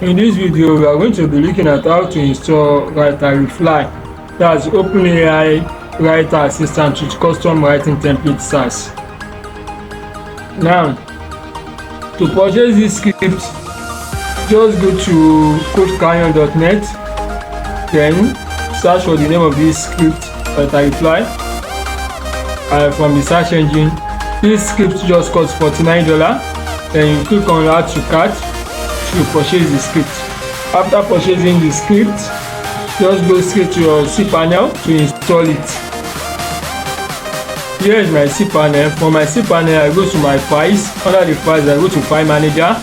In this video, we are going to be looking at how to install Writerifly, that's OpenAI Writer Assistant with custom writing template SAAS. Now, to purchase this script, just go to codecanyon.net, then search for the name of this script, Writerifly, and from the search engine, this script just costs $49. Then you click on add to cart to purchase the script. After purchasing the script, just go straight to your cPanel to install it. Here is my cPanel. For my cPanel, I go to my files. Under the files, I go to File Manager.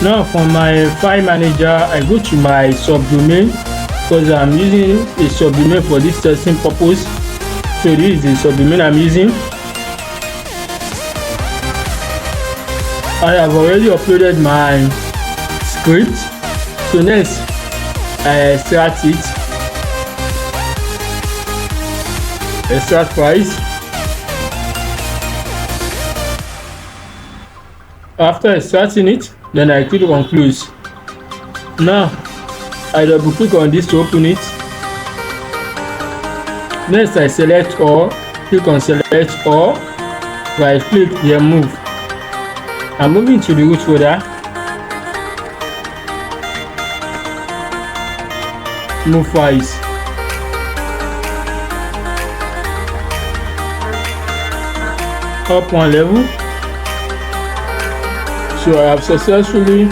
Now for my File Manager, I go to my subdomain because I'm using a subdomain for this testing purpose. So this is the subdomain I'm using. I have already uploaded my script. So next, I extract it. Extract files. After extracting it, then I click on close. Now, I double click on this to open it. Next, I select all, click on select all, right click, then move. I'm moving to the root folder. Move files. Up one level. So I have successfully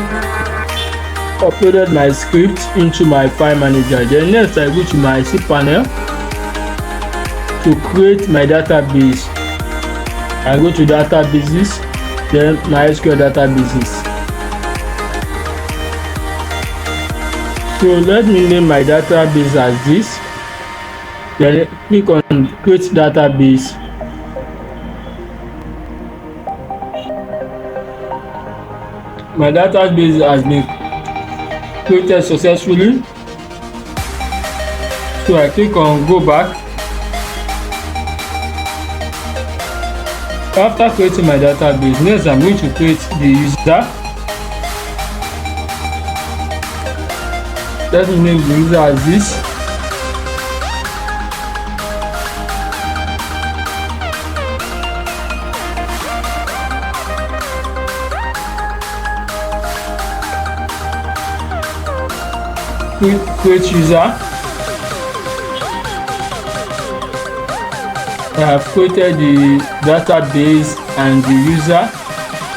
uploaded my script into my file manager. Then next I go to my cPanel to create my database. I go to databases, then my SQL databases. So let me name my database as this. Then click on create database. My database has been created successfully. So I click on go back. After creating my database, next I'm going to create the user. Let me name the user as this. Create user. I have created the database and the user.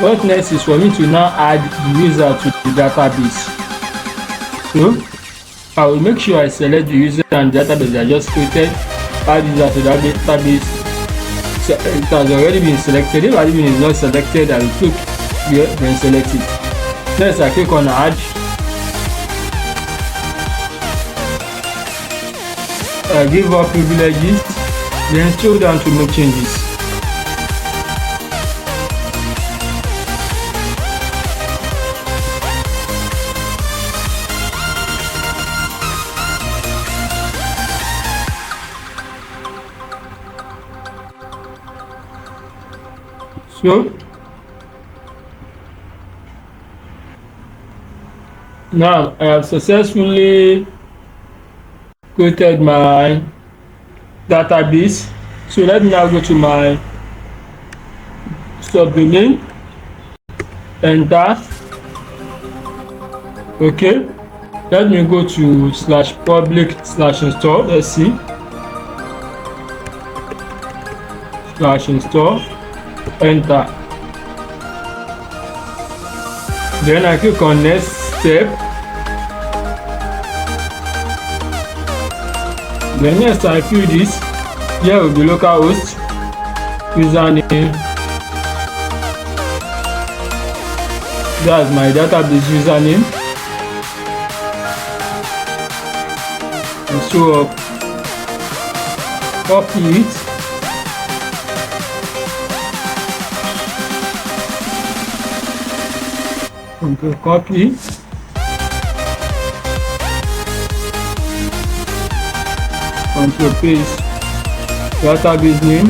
What next is for me to now add the user to the database. So I will make sure I select the user and database I just created, add user to that database. So it has already been selected. If admin is not selected, I will click here, then select it. Next I click on add. I give up privileges, then scroll down to make changes. So now I have successfully created my database. So let me now go to my subdomain, enter. Okay, let me go to /public/install. Let's see, /install, enter. Then I click on next step. Then next I fill this. Here will be localhost, username. That's my database username. And so copy it. Control copy. Control paste. Database name,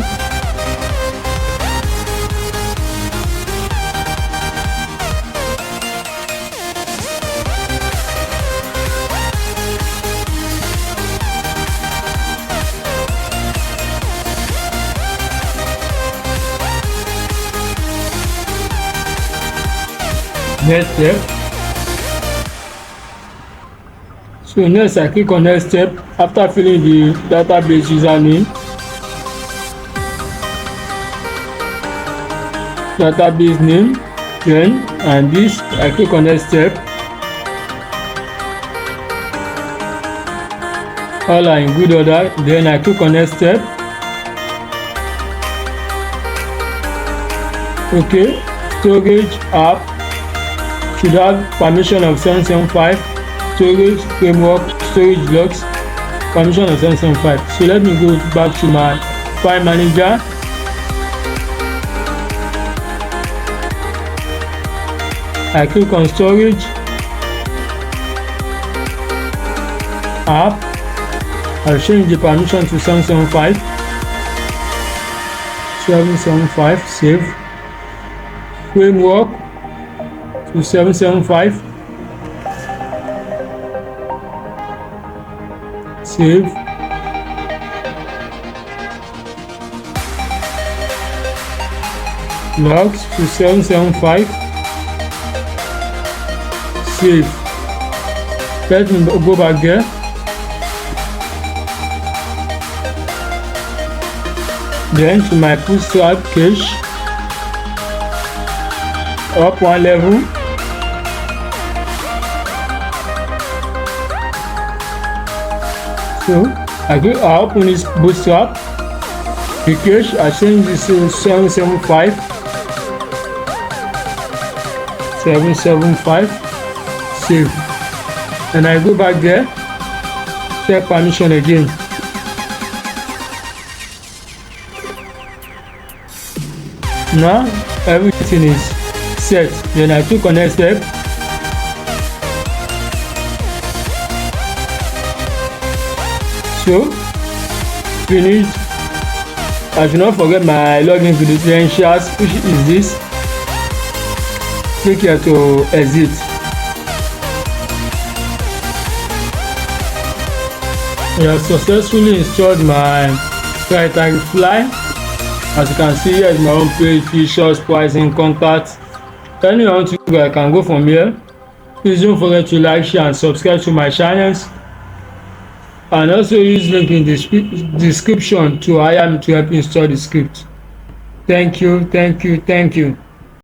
next step. So next I click on next step after filling the database username, database name, then and this I click on next step. All are in good order, then I click on next step. Okay, storage app should have permission of 775, storage framework, storage blocks, permission of 775. So let me go back to my file manager. I click on storage app. I'll change the permission to 775. 775, save. Framework to 775. Save. Logs to 775. Save. Let me go back there. Then to my bootstrap cache, up one level. So I open this bootstrap. The cache I change this to 775. 775. Save. And I go back there. Check permission again. Now everything is set. Then I click on next step. So finished. I should not forget my login credentials, which is this. Click here to exit. I have successfully installed my Writerifly. As you can see, here is my home page, features, pricing, contacts. Anyone to go, I can go from here. Please don't forget to like, share, and subscribe to my channels. And also use link in the description to hire me to help you install the script. Thank you, thank you, thank you.